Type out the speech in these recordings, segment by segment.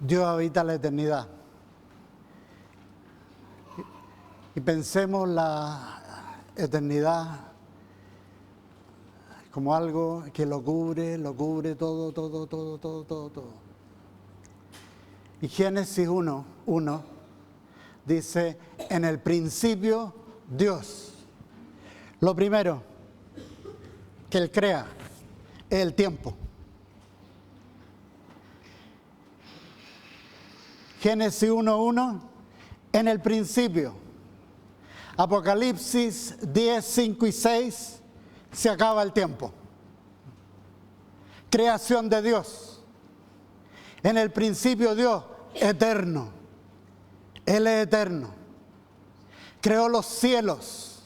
Dios habita la eternidad. Y pensemos la eternidad como algo que lo cubre todo. Y Génesis 1:1 dice, en el principio Dios. Lo primero que Él crea es el tiempo. Génesis 1:1, en el principio. Apocalipsis 10:5 y 6, se acaba el tiempo. Creación de Dios. En el principio Dios, eterno. Él es eterno. Creó los cielos.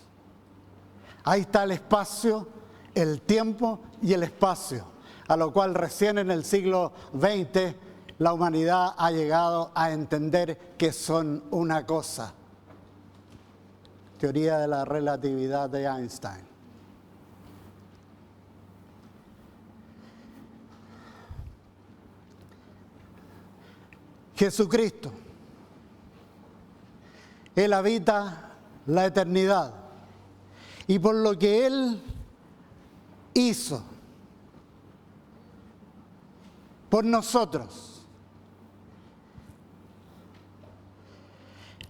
Ahí está el espacio, el tiempo y el espacio. A lo cual recién en el siglo XX la humanidad ha llegado a entender que son una cosa. Teoría de la relatividad de Einstein. Jesucristo. Él habita la eternidad. Y por lo que Él hizo por nosotros,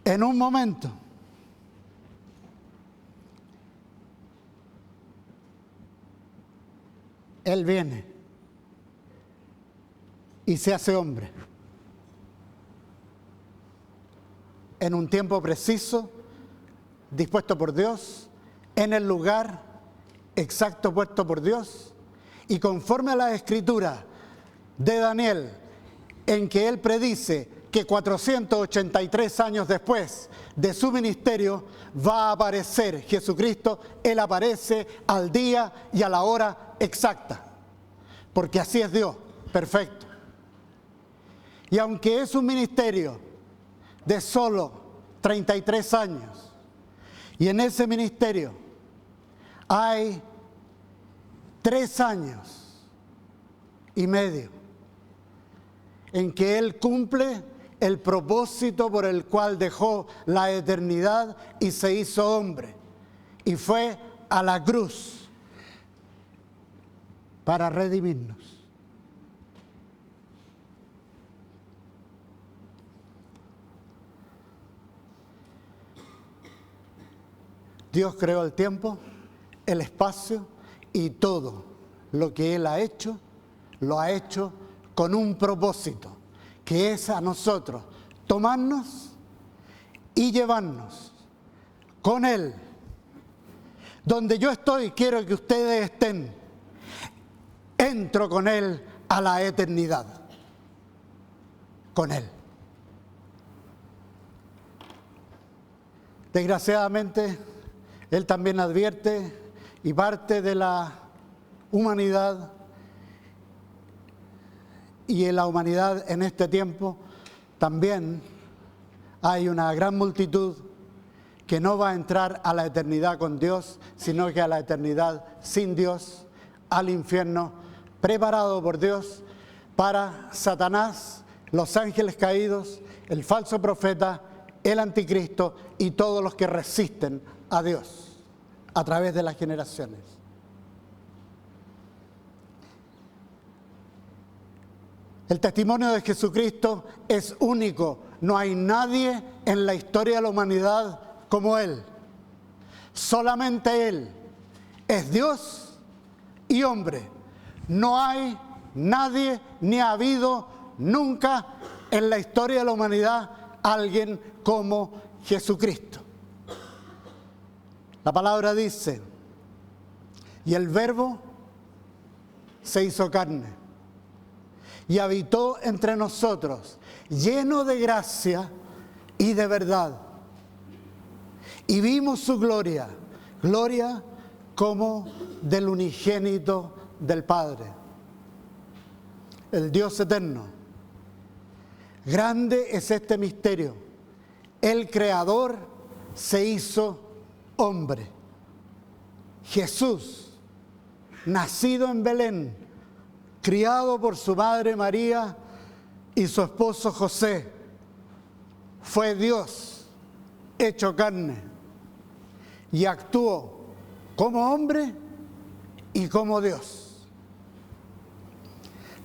en un momento, Él viene y se hace hombre. En un tiempo preciso, dispuesto por Dios, en el lugar exacto puesto por Dios, y conforme a la escritura de Daniel, en que él predice que 483 años después de su ministerio va a aparecer Jesucristo. Él aparece al día y a la hora exacta, porque así es Dios, perfecto. Y aunque es un ministerio de solo 33 años, y en ese ministerio hay 3 años y medio en que Él cumple el propósito por el cual dejó la eternidad y se hizo hombre, y fue a la cruz para redimirnos. Dios creó el tiempo, el espacio y todo lo que Él ha hecho, lo ha hecho con un propósito, que es a nosotros tomarnos y llevarnos con Él. Donde yo estoy, quiero que ustedes estén. Entro con Él a la eternidad. Con Él. Desgraciadamente, Él también advierte, y parte de la humanidad, y en la humanidad en este tiempo también hay una gran multitud que no va a entrar a la eternidad con Dios, sino que a la eternidad sin Dios, al infierno preparado por Dios para Satanás, los ángeles caídos, el falso profeta, el anticristo y todos los que resisten a Dios a través de las generaciones. El testimonio de Jesucristo es único. No hay nadie en la historia de la humanidad como Él. Solamente Él es Dios y hombre. No hay nadie, ni ha habido nunca en la historia de la humanidad alguien como Jesucristo. La palabra dice, y el Verbo se hizo carne y habitó entre nosotros, lleno de gracia y de verdad. Y vimos su gloria, gloria como del unigénito del Padre, el Dios eterno. Grande es este misterio. El Creador se hizo hombre. Jesús, nacido en Belén, criado por su madre María, y su esposo José fue Dios hecho carne y actuó como hombre y como Dios.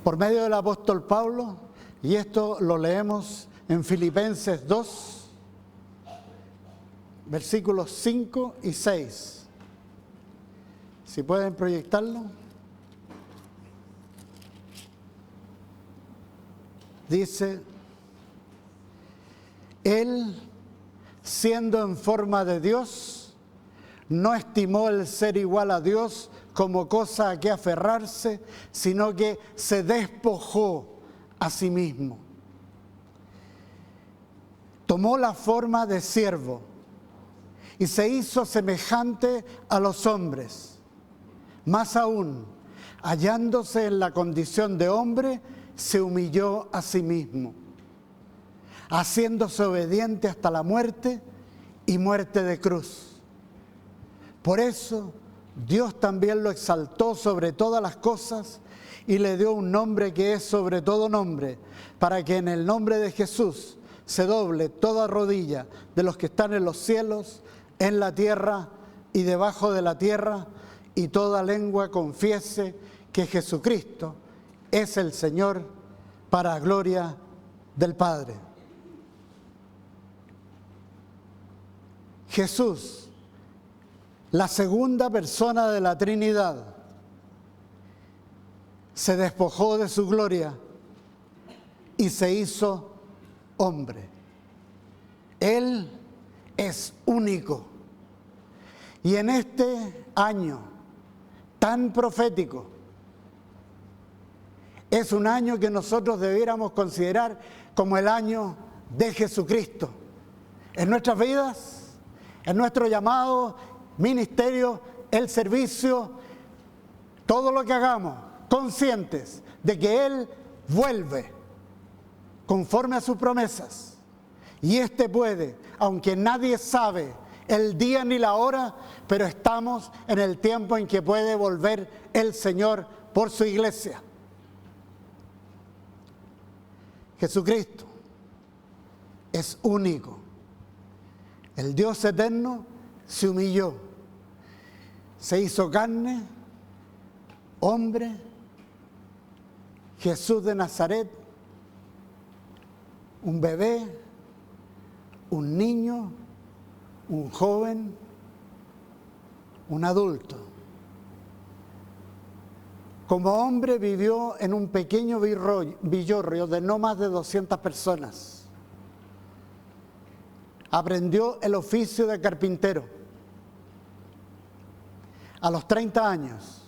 Por medio del apóstol Pablo, y esto lo leemos en Filipenses 2, versículos 5 y 6. Si pueden proyectarlo. Dice, Él, siendo en forma de Dios, no estimó el ser igual a Dios como cosa a que aferrarse, sino que se despojó a sí mismo. Tomó la forma de siervo y se hizo semejante a los hombres. Más aún, hallándose en la condición de hombre, se humilló a sí mismo, haciéndose obediente hasta la muerte y muerte de cruz. Por eso, Dios también lo exaltó sobre todas las cosas y le dio un nombre que es sobre todo nombre, para que en el nombre de Jesús se doble toda rodilla de los que están en los cielos, en la tierra y debajo de la tierra, y toda lengua confiese que Jesucristo es el Señor, para gloria del Padre. Jesús, la segunda persona de la Trinidad, se despojó de su gloria y se hizo hombre. Él es único. Y en este año tan profético, es un año que nosotros debiéramos considerar como el año de Jesucristo. En nuestras vidas, en nuestro llamado, ministerio, el servicio, todo lo que hagamos, conscientes de que Él vuelve conforme a sus promesas. Y este puede, aunque nadie sabe el día ni la hora, pero estamos en el tiempo en que puede volver el Señor por su iglesia. Jesucristo es único. El Dios eterno se humilló, se hizo carne, hombre, Jesús de Nazaret, un bebé, un niño, un joven, un adulto. Como hombre vivió en un pequeño villorrio de no más de 200 personas. Aprendió el oficio de carpintero. A los 30 años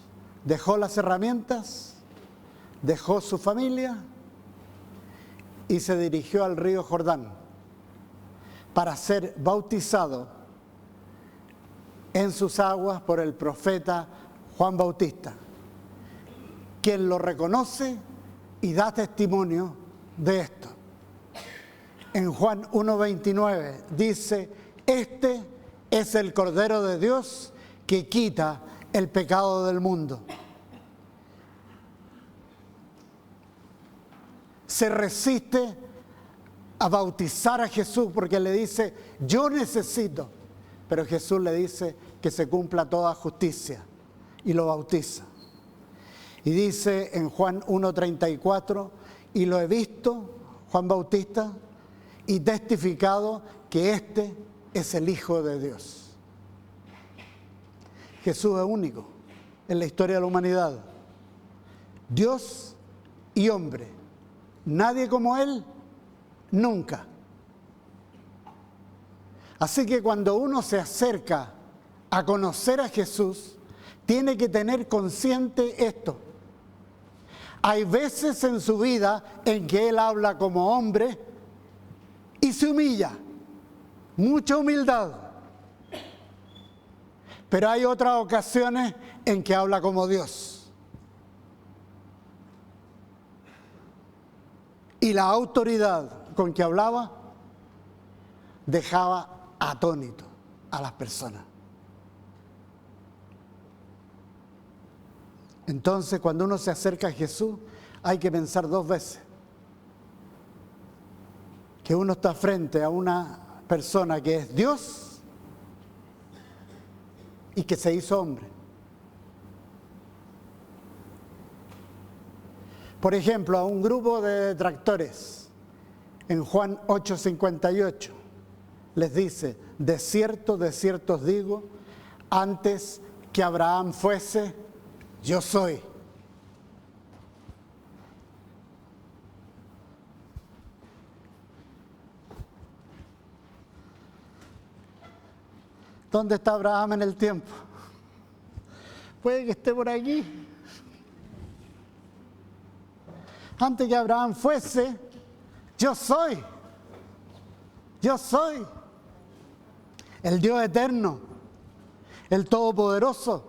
dejó las herramientas, dejó su familia y se dirigió al río Jordán para ser bautizado en sus aguas por el profeta Juan Bautista, quien lo reconoce y da testimonio de esto. En Juan 1:29 dice, este es el Cordero de Dios que quita el pecado del mundo. Se resiste a bautizar a Jesús porque le dice, yo necesito, pero Jesús le dice que se cumpla toda justicia y lo bautiza. Y dice en Juan 1:34, y lo he visto, Juan Bautista, y testificado que este es el Hijo de Dios. Jesús es único en la historia de la humanidad. Dios y hombre. Nadie como Él, nunca. Así que cuando uno se acerca a conocer a Jesús, tiene que tener consciente esto. Hay veces en su vida en que Él habla como hombre y se humilla, mucha humildad. Pero hay otras ocasiones en que habla como Dios. Y la autoridad con que hablaba dejaba atónito a las personas. Entonces, cuando uno se acerca a Jesús, hay que pensar dos veces. que uno está frente a una persona que es Dios y que se hizo hombre. Por ejemplo, a un grupo de detractores, en Juan 8:58, les dice: de cierto os digo, antes que Abraham fuese, yo soy. ¿Dónde está Abraham en el tiempo? Puede que esté por aquí. Antes que Abraham fuese, yo soy. Yo soy. El Dios eterno, el Todopoderoso.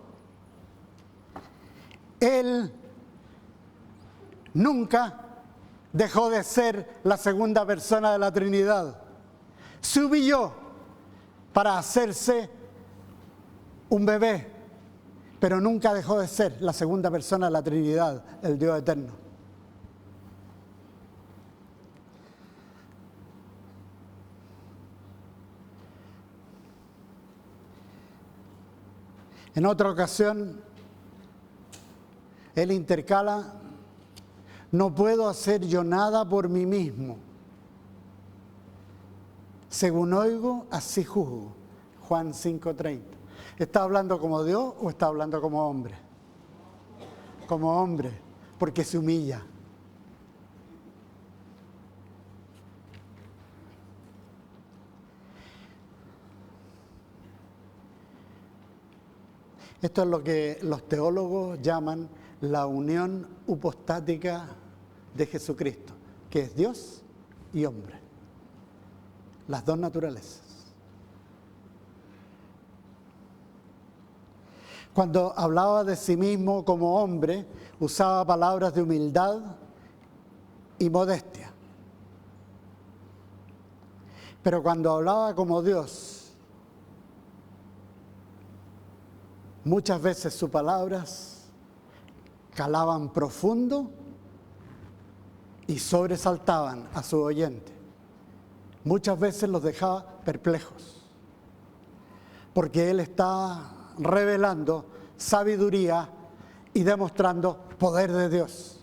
Él nunca dejó de ser la segunda persona de la Trinidad. Se humilló para hacerse un bebé, pero nunca dejó de ser la segunda persona de la Trinidad, el Dios eterno. En otra ocasión, él intercala: no puedo hacer yo nada por mí mismo. Según oigo, así juzgo. Juan 5:30. ¿Está hablando como Dios o está hablando como hombre? Como hombre, porque se humilla. Esto es lo que los teólogos llaman la unión hipostática de Jesucristo, que es Dios y hombre. Las dos naturalezas. Cuando hablaba de sí mismo como hombre, usaba palabras de humildad y modestia. Pero cuando hablaba como Dios, muchas veces sus palabras calaban profundo y sobresaltaban a su oyente. Muchas veces los dejaba perplejos, porque Él está revelando sabiduría y demostrando poder de Dios.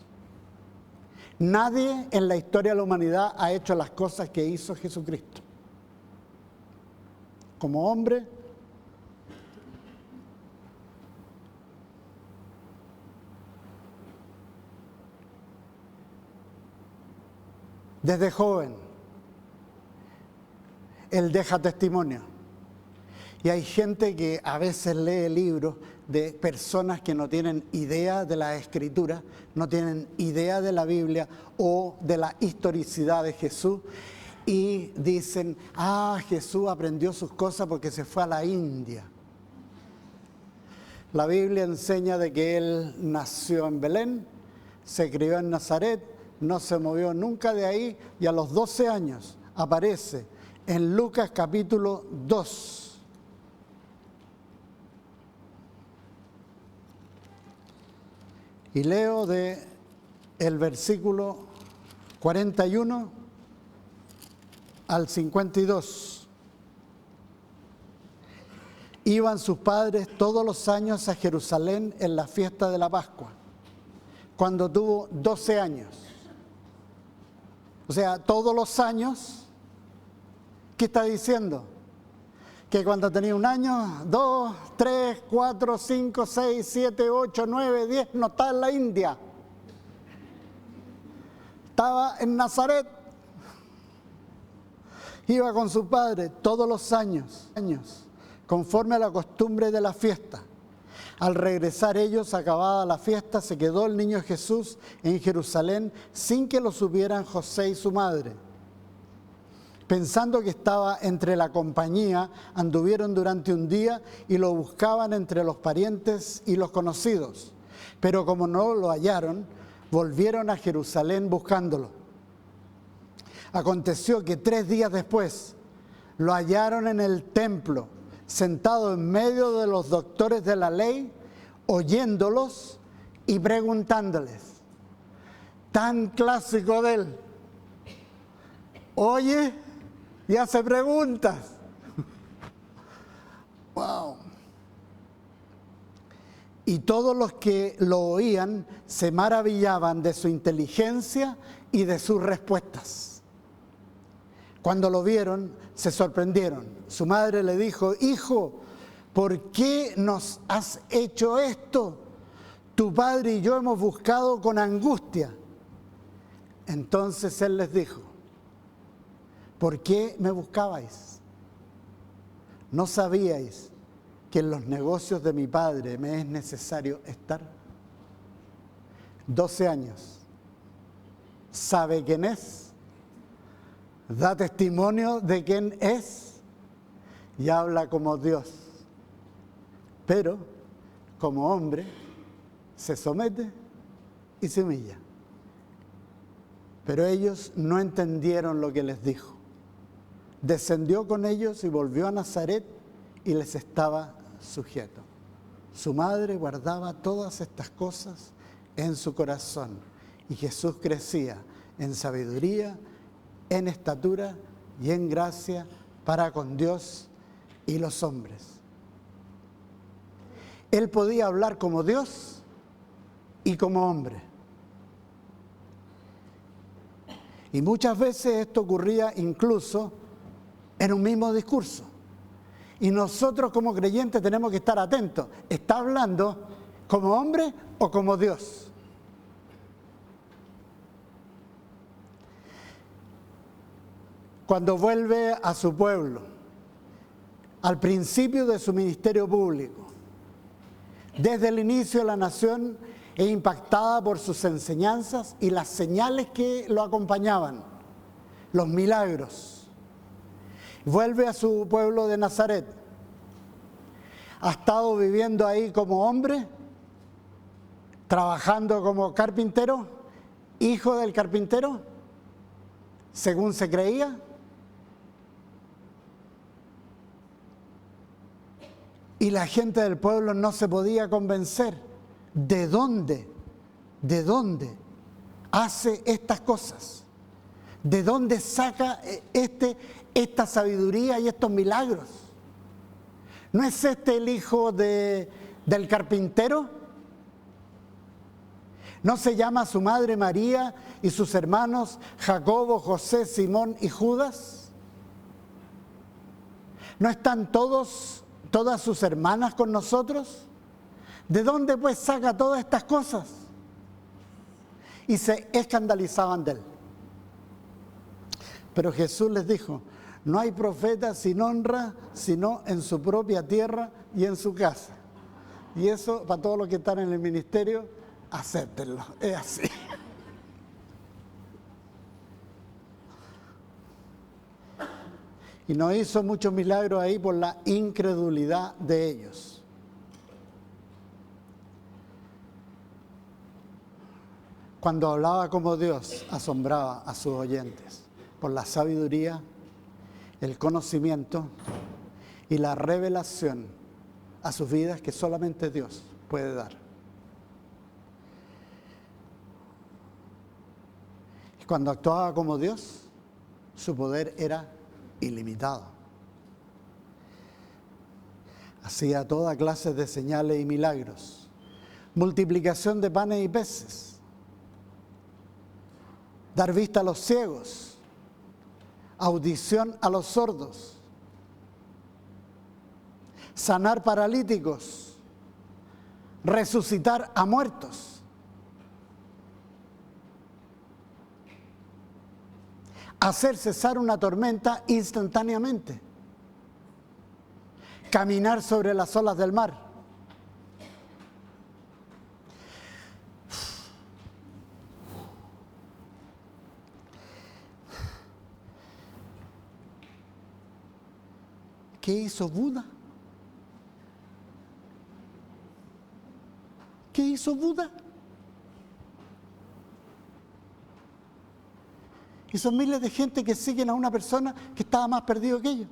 Nadie en la historia de la humanidad ha hecho las cosas que hizo Jesucristo. Como hombre, desde joven, Él deja testimonio. Y hay gente que a veces lee libros de personas que no tienen idea de la Escritura, no tienen idea de la Biblia o de la historicidad de Jesús, y dicen: Jesús aprendió sus cosas porque se fue a la India. La Biblia enseña de que Él nació en Belén, se crió en Nazaret, no se movió nunca de ahí, y a los 12 años aparece en Lucas capítulo 2. Y leo de el versículo 41 al 52. Iban sus padres todos los años a Jerusalén en la fiesta de la Pascua, cuando tuvo 12 años. O sea, todos los años. ¿Qué está diciendo? Que cuando tenía 1 año, 2, 3, 4, 5, 6, 7, 8, 9, 10, no estaba en la India. Estaba en Nazaret. Iba con su padre todos los años, conforme a la costumbre de la fiesta. Al regresar ellos, acabada la fiesta, se quedó el niño Jesús en Jerusalén sin que lo supieran José y su madre. Pensando que estaba entre la compañía, anduvieron durante un día y lo buscaban entre los parientes y los conocidos. Pero como no lo hallaron, volvieron a Jerusalén buscándolo. Aconteció que 3 días después lo hallaron en el templo, sentado en medio de los doctores de la ley, oyéndolos y preguntándoles. Tan clásico de él. oye y hace preguntas. Wow. Y todos los que lo oían se maravillaban de su inteligencia y de sus respuestas. Cuando lo vieron, se sorprendieron. Su madre le dijo: hijo, ¿por qué nos has hecho esto? Tu padre y yo hemos buscado con angustia. Entonces él les dijo: ¿por qué me buscabais? ¿No sabíais que en los negocios de mi padre me es necesario estar? 12 años. ¿Sabe quién es? Da testimonio de quién es y habla como Dios. Pero, como hombre, se somete y se humilla. Pero ellos no entendieron lo que les dijo. Descendió con ellos y volvió a Nazaret y les estaba sujeto. Su madre guardaba todas estas cosas en su corazón y Jesús crecía en sabiduría, en estatura y en gracia para con Dios y los hombres. Él podía hablar como Dios y como hombre. Y muchas veces esto ocurría incluso en un mismo discurso. Y nosotros como creyentes tenemos que estar atentos. ¿Está hablando como hombre o como Dios? Cuando vuelve a su pueblo, al principio de su ministerio público, desde el inicio de la nación es impactada por sus enseñanzas y las señales que lo acompañaban, los milagros. Vuelve a su pueblo de Nazaret. Ha estado viviendo ahí como hombre, trabajando como carpintero, hijo del carpintero, según se creía. Y la gente del pueblo no se podía convencer. ¿De dónde hace estas cosas? ¿De dónde saca esta sabiduría y estos milagros? ¿No es este el hijo del carpintero? ¿No se llama su madre María y sus hermanos Jacobo, José, Simón y Judas? ¿No están todas sus hermanas con nosotros? ¿De dónde pues saca todas estas cosas? Y se escandalizaban de él. Pero Jesús les dijo: no hay profeta sin honra, sino en su propia tierra y en su casa. Y eso, para todos los que están en el ministerio, acéptenlo, es así. Y no hizo muchos milagros ahí por la incredulidad de ellos. Cuando hablaba como Dios, asombraba a sus oyentes por la sabiduría, el conocimiento y la revelación a sus vidas que solamente Dios puede dar. Y cuando actuaba como Dios, su poder era ilimitado. Hacía toda clase de señales y milagros, multiplicación de panes y peces, dar vista a los ciegos, audición a los sordos, sanar paralíticos, resucitar a muertos, hacer cesar una tormenta instantáneamente, caminar sobre las olas del mar. ¿Qué hizo Buda? ¿Qué hizo Buda? Y son miles de gente que siguen a una persona que estaba más perdido que ellos.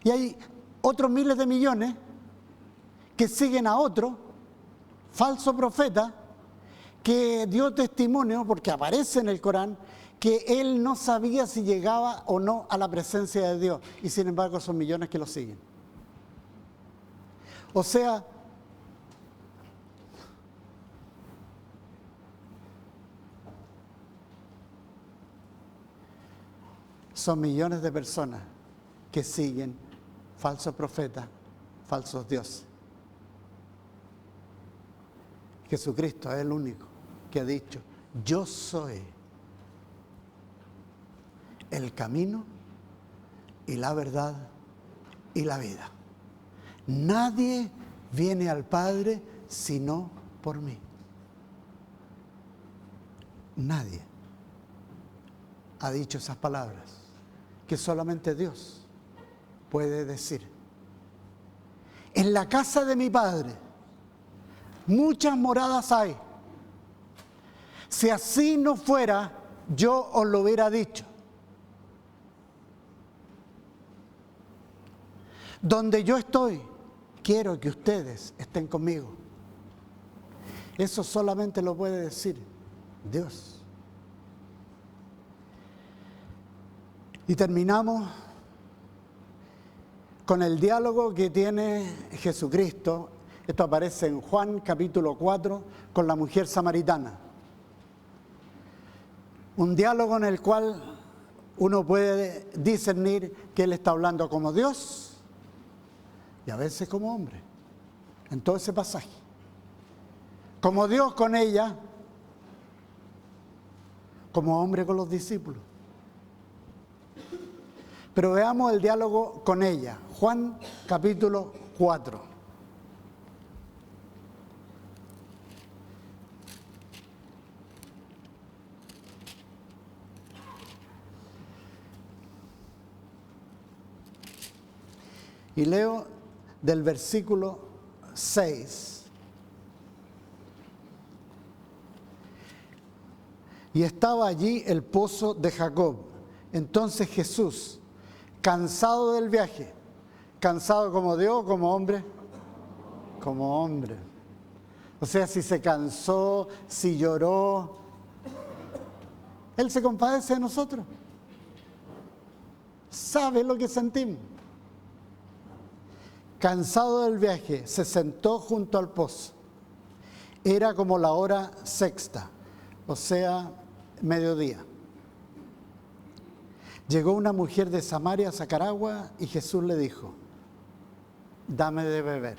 Y hay otros miles de millones que siguen a otro falso profeta que dio testimonio, porque aparece en el Corán, que él no sabía si llegaba o no a la presencia de Dios, y sin embargo son millones que lo siguen. O sea, son millones de personas que siguen falsos profetas, falsos dioses. Jesucristo es el único que ha dicho: yo soy el camino y la verdad y la vida. Nadie viene al Padre sino por mí. Nadie ha dicho esas palabras que solamente Dios puede decir. En la casa de mi Padre muchas moradas hay. Si así no fuera, yo os lo hubiera dicho. Donde yo estoy, quiero que ustedes estén conmigo. Eso solamente lo puede decir Dios. Y terminamos con el diálogo que tiene Jesucristo. Esto aparece en Juan capítulo 4 con la mujer samaritana. Un diálogo en el cual uno puede discernir que Él está hablando como Dios y a veces como hombre, en todo ese pasaje. Como Dios con ella, como hombre con los discípulos. Pero veamos el diálogo con ella. Juan capítulo 4. Y leo del versículo 6. Y estaba allí el pozo de Jacob. Entonces Jesús, cansado del viaje, cansado como Dios, como hombre, como hombre. O sea, si se cansó, si lloró, Él se compadece de nosotros. Sabe lo que sentimos. Cansado del viaje, se sentó junto al pozo. Era como la hora sexta, o sea, mediodía. Llegó una mujer de Samaria a sacar agua y Jesús le dijo: dame de beber.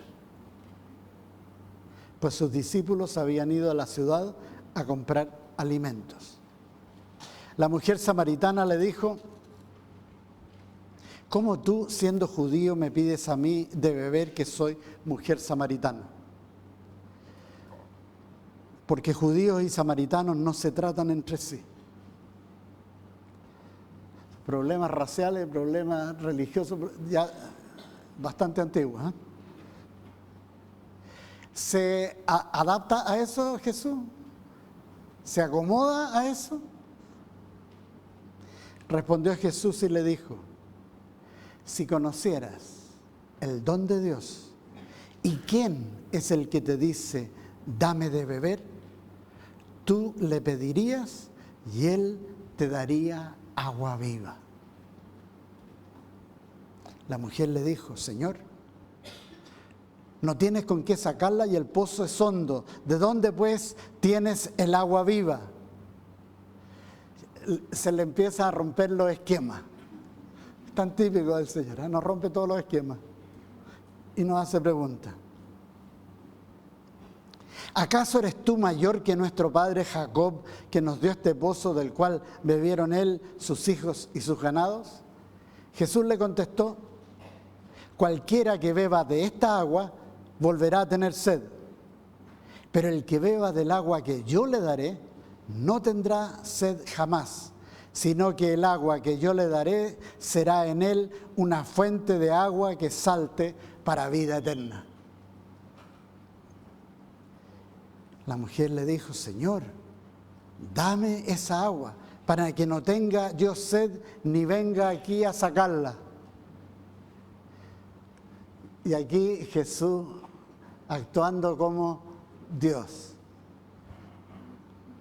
Pues sus discípulos habían ido a la ciudad a comprar alimentos. La mujer samaritana le dijo: ¿cómo tú, siendo judío, me pides a mí de beber, que soy mujer samaritana? Porque judíos y samaritanos no se tratan entre sí. Problemas raciales, problemas religiosos, ya bastante antiguos. ¿Se adapta a eso Jesús? ¿Se acomoda a eso? Respondió Jesús y le dijo: si conocieras el don de Dios y quién es el que te dice dame de beber, tú le pedirías y Él te daría agua viva. La mujer le dijo: Señor, no tienes con qué sacarla y el pozo es hondo. ¿De dónde pues tienes el agua viva? Se le empieza a romper los esquemas. Tan típico del Señor, ¿eh? Nos rompe todos los esquemas y nos hace preguntas. ¿Acaso eres tú mayor que nuestro padre Jacob, que nos dio este pozo del cual bebieron él, sus hijos y sus ganados? Jesús le contestó: cualquiera que beba de esta agua volverá a tener sed, pero el que beba del agua que yo le daré no tendrá sed jamás, sino que el agua que yo le daré será en él una fuente de agua que salte para vida eterna. La mujer le dijo: Señor, dame esa agua para que no tenga yo sed ni venga aquí a sacarla. Y aquí Jesús, actuando como Dios,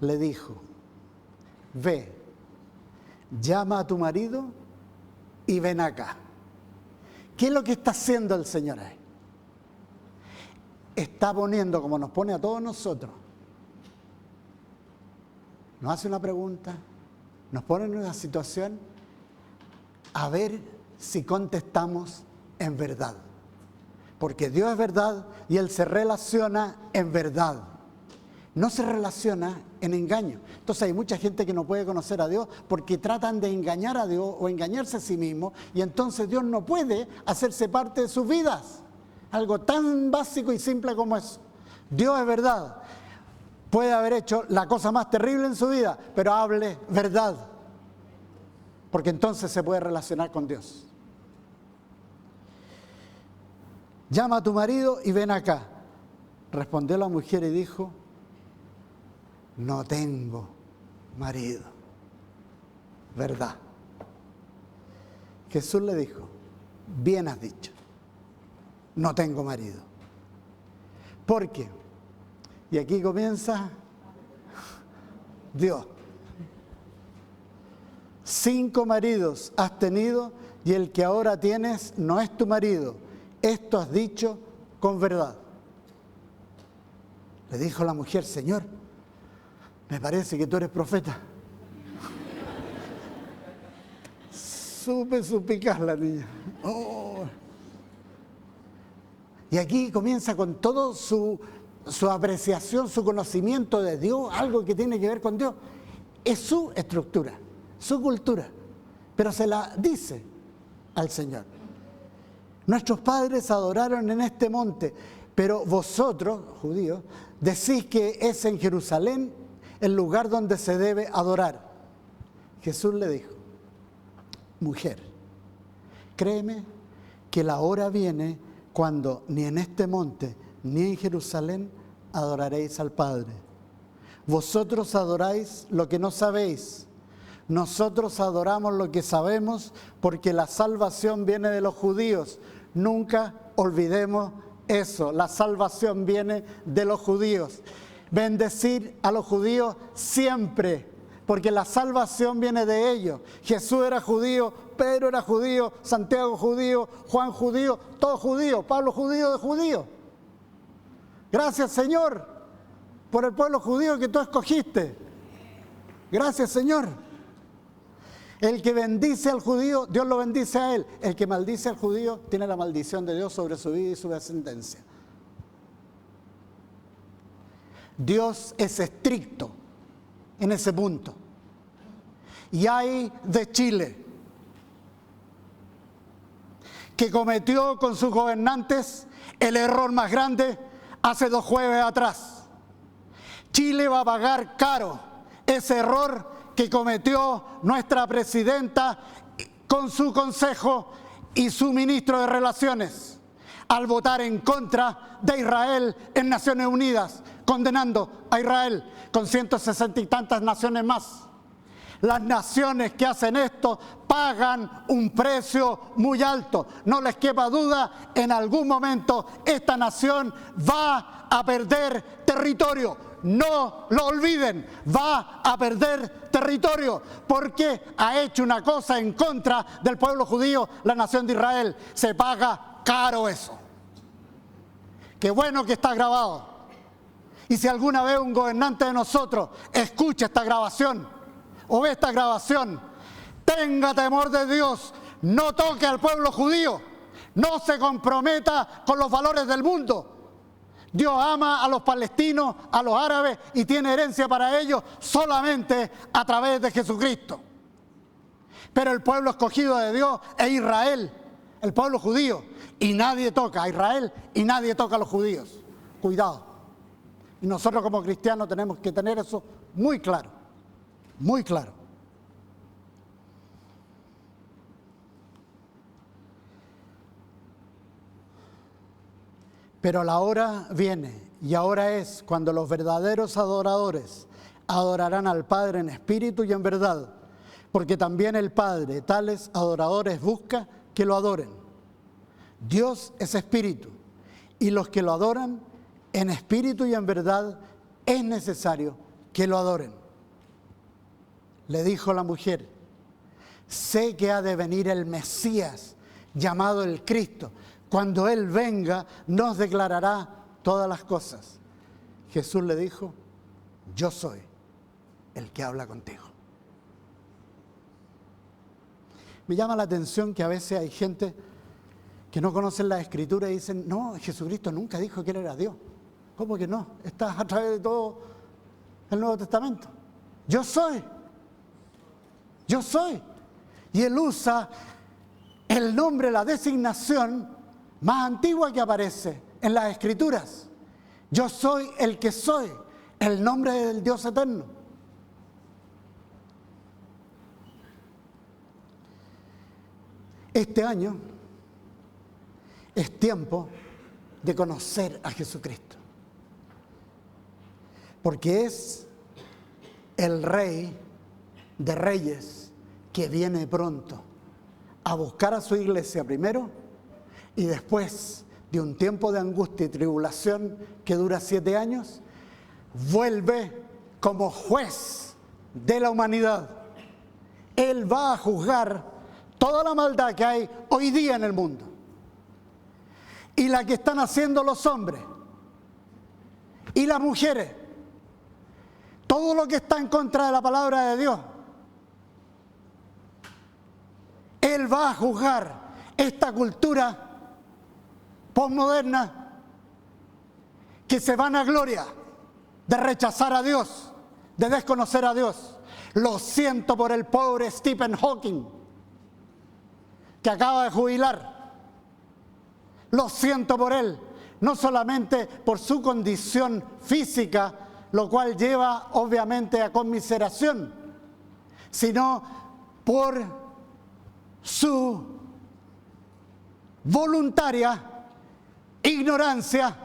le dijo, ve, llama a tu marido y ven acá. ¿Qué es lo que está haciendo el Señor ahí? Está poniendo, como nos pone a todos nosotros, nos hace una pregunta, nos pone en una situación, a ver si contestamos en verdad. Porque Dios es verdad y Él se relaciona en verdad. No se relaciona en engaño. Entonces hay mucha gente que no puede conocer a Dios porque tratan de engañar a Dios o engañarse a sí mismo, y entonces Dios no puede hacerse parte de sus vidas. Algo tan básico y simple como eso. Dios es verdad. Puede haber hecho la cosa más terrible en su vida, pero hable verdad. Porque entonces se puede relacionar con Dios. Llama a tu marido y ven acá. Respondió la mujer y dijo, no tengo marido. Verdad. Jesús le dijo, bien has dicho, no tengo marido. ¿Por qué? Y aquí comienza Dios. 5 maridos has tenido y el que ahora tienes no es tu marido. Esto has dicho con verdad. Le dijo la mujer, Señor, me parece que tú eres profeta. Supe suspicar la niña. Oh. Y aquí comienza con todo su apreciación, su conocimiento de Dios, algo que tiene que ver con Dios. Es su estructura, su cultura, pero se la dice al Señor. Nuestros padres adoraron en este monte, pero vosotros, judíos, decís que es en Jerusalén el lugar donde se debe adorar. Jesús le dijo, mujer, créeme que la hora viene cuando ni en este monte ni en Jerusalén adoraréis al Padre. Vosotros adoráis lo que no sabéis. Nosotros adoramos lo que sabemos porque la salvación viene de los judíos. Nunca olvidemos eso, la salvación viene de los judíos. Bendecir a los judíos siempre, porque la salvación viene de ellos. Jesús era judío, Pedro era judío, Santiago judío, Juan judío, todos judíos, Pablo judío de judío. Gracias, Señor, por el pueblo judío que tú escogiste. Gracias, Señor. El que bendice al judío, Dios lo bendice a él. El que maldice al judío tiene la maldición de Dios sobre su vida y su descendencia. Dios es estricto en ese punto. Y hay de Chile, que cometió con sus gobernantes el error más grande hace 2 jueves atrás. Chile va a pagar caro ese error que cometió nuestra presidenta con su consejo y su ministro de Relaciones al votar en contra de Israel en Naciones Unidas, condenando a Israel con 160 y tantas naciones más. Las naciones que hacen esto pagan un precio muy alto. No les quepa duda, en algún momento esta nación va a perder territorio. No lo olviden, va a perder territorio porque ha hecho una cosa en contra del pueblo judío, la nación de Israel. Se paga caro eso. Qué bueno que está grabado. Y si alguna vez un gobernante de nosotros escucha esta grabación o ve esta grabación, tenga temor de Dios, no toque al pueblo judío, no se comprometa con los valores del mundo. Dios ama a los palestinos, a los árabes y tiene herencia para ellos solamente a través de Jesucristo. Pero el pueblo escogido de Dios es Israel, el pueblo judío, y nadie toca a Israel y nadie toca a los judíos. Cuidado. Y nosotros como cristianos tenemos que tener eso muy claro, muy claro. Pero la hora viene, y ahora es cuando los verdaderos adoradores adorarán al Padre en espíritu y en verdad, porque también el Padre tales adoradores busca que lo adoren. Dios es espíritu, y los que lo adoran en espíritu y en verdad es necesario que lo adoren. Le dijo la mujer: sé que ha de venir el Mesías, llamado el Cristo. Cuando Él venga, nos declarará todas las cosas. Jesús le dijo: yo soy el que habla contigo. Me llama la atención que a veces hay gente que no conocen la Escritura y dicen: no, Jesucristo nunca dijo que Él era Dios. ¿Cómo que no? Está a través de todo el Nuevo Testamento. Yo soy. Yo soy. Y Él usa el nombre, la designación más antigua que aparece en las Escrituras. Yo soy el que soy, el nombre del Dios eterno. Este año es tiempo de conocer a Jesucristo, porque es el Rey de Reyes que viene pronto a buscar a su iglesia primero y después de un tiempo de angustia y tribulación que dura 7 años, vuelve como juez de la humanidad. Él va a juzgar toda la maldad que hay hoy día en el mundo y la que están haciendo los hombres y las mujeres, todo lo que está en contra de la palabra de Dios. Él va a juzgar esta cultura posmoderna que se vanagloria de rechazar a Dios, de desconocer a Dios. Lo siento por el pobre Stephen Hawking, que acaba de jubilar. Lo siento por él, no solamente por su condición física, lo cual lleva obviamente a conmiseración, sino por su voluntaria ignorancia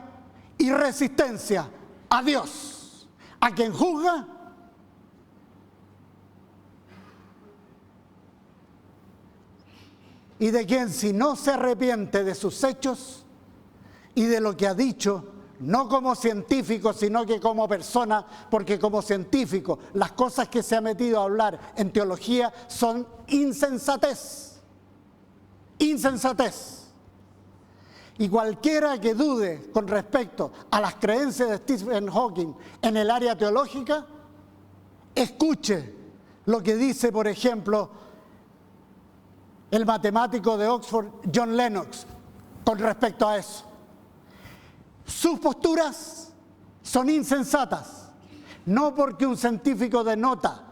y resistencia a Dios, a quien juzga y de quien, si no se arrepiente de sus hechos y de lo que ha dicho, no como científico, sino que como persona, porque como científico las cosas que se ha metido a hablar en teología son insensatez. Insensatez. Y cualquiera que dude con respecto a las creencias de Stephen Hawking en el área teológica, escuche lo que dice, por ejemplo, el matemático de Oxford, John Lennox, con respecto a eso. Sus posturas son insensatas. No porque un científico de nota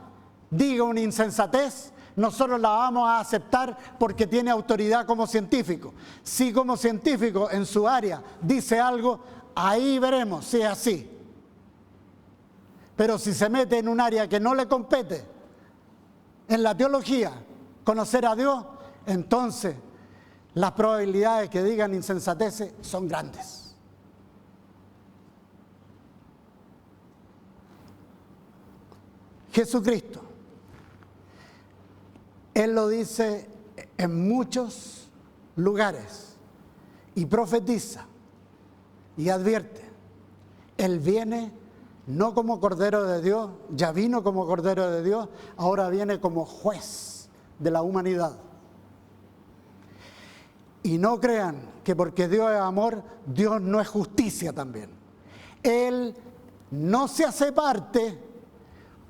diga una insensatez, nosotros la vamos a aceptar porque tiene autoridad como científico. Si como científico en su área dice algo, ahí veremos si es así. Pero si se mete en un área que no le compete, en la teología, conocer a Dios, entonces las probabilidades que digan insensateces son grandes. Jesucristo, Él lo dice en muchos lugares y profetiza y advierte. Él viene no como Cordero de Dios, ya vino como Cordero de Dios, ahora viene como juez de la humanidad. Y no crean que porque Dios es amor, Dios no es justicia también. Él no se hace parte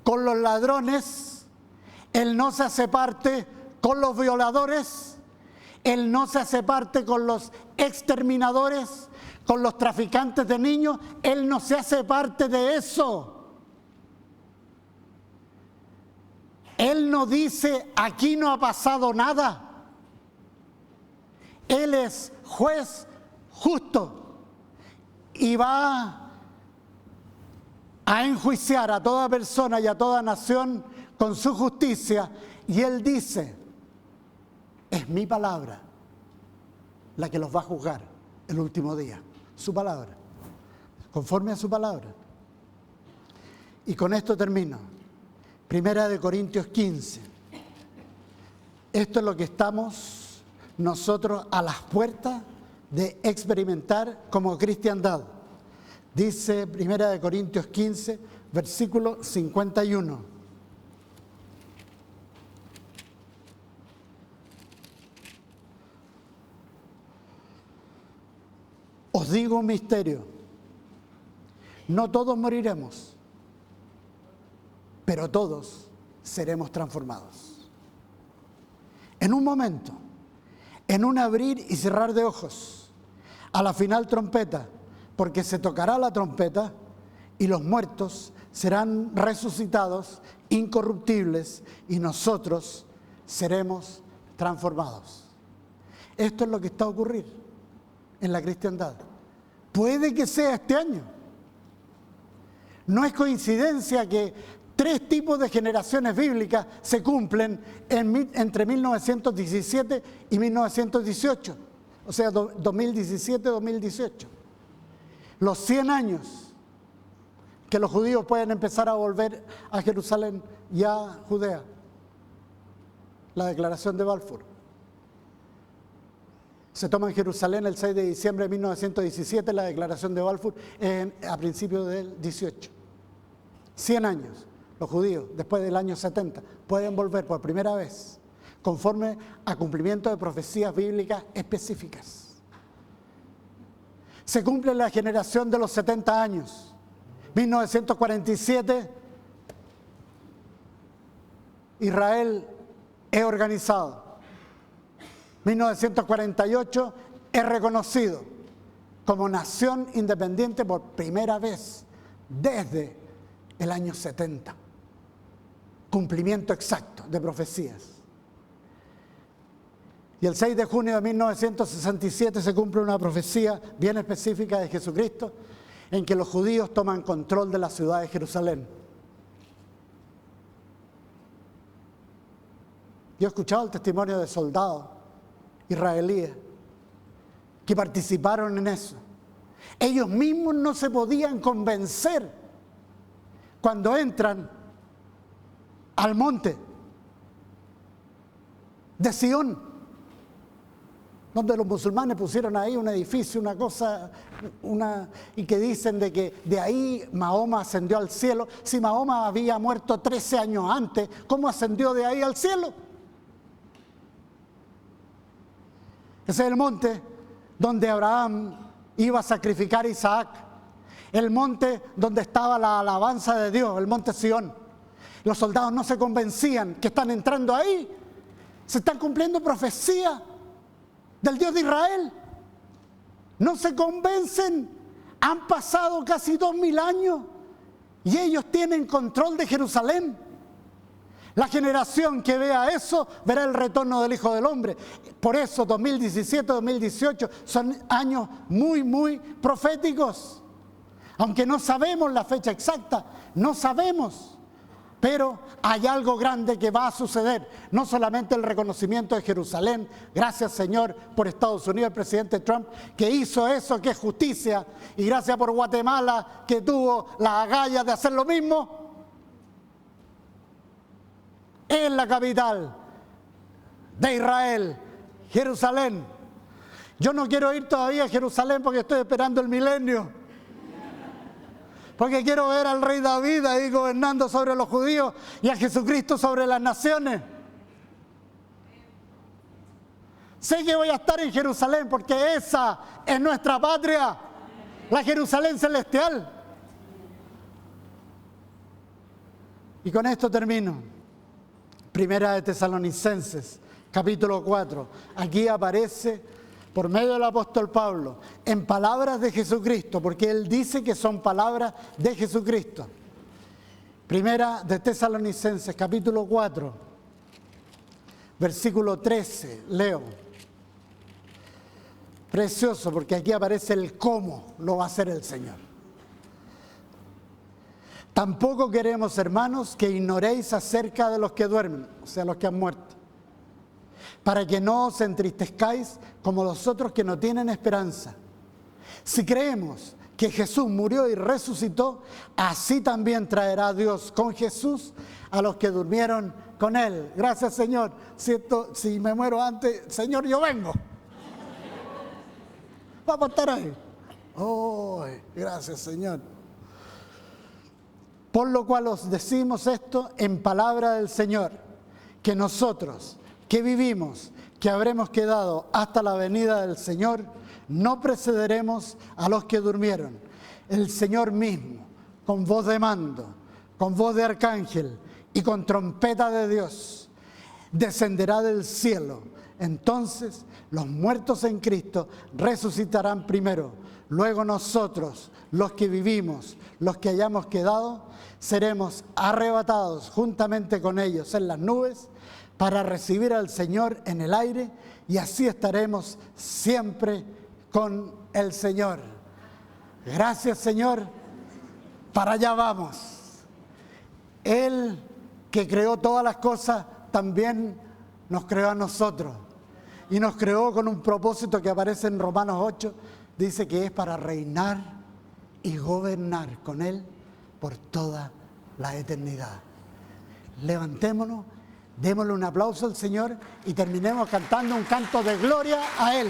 con los ladrones, Él no se hace parte con los violadores, Él no se hace parte con los exterminadores, con los traficantes de niños, Él no se hace parte de eso. Él no dice, aquí no ha pasado nada. Él es juez justo y va a enjuiciar a toda persona y a toda nación con su justicia. Y Él dice, es mi palabra la que los va a juzgar el último día. Su palabra, conforme a su palabra. Y con esto termino. 1 Corintios 15. Esto es lo que estamos nosotros a las puertas de experimentar como cristiandad. Dice 1 Corintios 15, versículo 51. Os digo un misterio, no todos moriremos, pero todos seremos transformados. En un momento, en un abrir y cerrar de ojos, a la final trompeta, porque se tocará la trompeta y los muertos serán resucitados, incorruptibles, y nosotros seremos transformados. Esto es lo que está a ocurrir en la cristiandad. Puede que sea este año. No es coincidencia que 3 tipos de generaciones bíblicas se cumplen entre 1917 y 1918, o sea, 2017-2018. Los 100 años que los judíos pueden empezar a volver a Jerusalén y a Judea. La declaración de Balfour. Se toma en Jerusalén el 6 de diciembre de 1917, la declaración de Balfour a principios del 18. 100 años. Los judíos, después del año 70, pueden volver por primera vez conforme a cumplimiento de profecías bíblicas específicas. Se cumple la generación de los 70 años. 1947, Israel es organizado. 1948 es reconocido como nación independiente por primera vez desde el año 70. Cumplimiento exacto de profecías. Y el 6 de junio de 1967 se cumple una profecía bien específica de Jesucristo en que los judíos toman control de la ciudad de Jerusalén. Yo he escuchado el testimonio de soldados israelíes que participaron en eso. Ellos mismos no se podían convencer cuando entran al monte de Sión, donde los musulmanes pusieron ahí un edificio, una cosa, y que dicen de que de ahí Mahoma ascendió al cielo. Si Mahoma había muerto 13 años antes, ¿cómo ascendió de ahí al cielo? Ese es el monte donde Abraham iba a sacrificar a Isaac, el monte donde estaba la alabanza de Dios, el monte Sión. Los soldados no se convencían que están entrando ahí. Se están cumpliendo profecías del Dios de Israel. No se convencen. Han pasado casi 2000 años y ellos tienen control de Jerusalén. La generación que vea eso verá el retorno del Hijo del Hombre. Por eso 2017-2018 son años muy, muy proféticos. Aunque no sabemos la fecha exacta, no sabemos. Pero hay algo grande que va a suceder, no solamente el reconocimiento de Jerusalén, gracias Señor por Estados Unidos, el presidente Trump, que hizo eso, que es justicia, y gracias por Guatemala, que tuvo la agallas de hacer lo mismo. Es la capital de Israel, Jerusalén. Yo no quiero ir todavía a Jerusalén porque estoy esperando el milenio. Porque quiero ver al rey David ahí gobernando sobre los judíos y a Jesucristo sobre las naciones. Sé que voy a estar en Jerusalén porque esa es nuestra patria, la Jerusalén celestial. Y con esto termino. Primera de Tesalonicenses, capítulo 4. Aquí aparece por medio del apóstol Pablo, en palabras de Jesucristo, porque él dice que son palabras de Jesucristo. Primera de Tesalonicenses, capítulo 4, versículo 13, leo. Precioso, porque aquí aparece el cómo lo va a hacer el Señor. Tampoco queremos, hermanos, que ignoréis acerca de los que duermen, o sea, los que han muerto, para que no os entristezcáis como los otros que no tienen esperanza. Si creemos que Jesús murió y resucitó, así también traerá Dios con Jesús a los que durmieron con Él. Gracias, Señor. Si me muero antes, Señor, yo vengo. Vamos a estar ahí. Oh, gracias, Señor. Por lo cual os decimos esto en palabra del Señor, que nosotros, que vivimos, que habremos quedado hasta la venida del Señor, no precederemos a los que durmieron. El Señor mismo, con voz de mando, con voz de arcángel y con trompeta de Dios, descenderá del cielo. Entonces los muertos en Cristo resucitarán primero. Luego nosotros, los que vivimos, los que hayamos quedado, seremos arrebatados juntamente con ellos en las nubes para recibir al Señor en el aire, y así estaremos siempre con el Señor. Gracias, Señor. Para allá vamos. Él que creó todas las cosas también nos creó a nosotros. Y nos creó con un propósito que aparece en Romanos 8. Dice que es para reinar y gobernar con Él por toda la eternidad. Levantémonos, démosle un aplauso al Señor y terminemos cantando un canto de gloria a Él.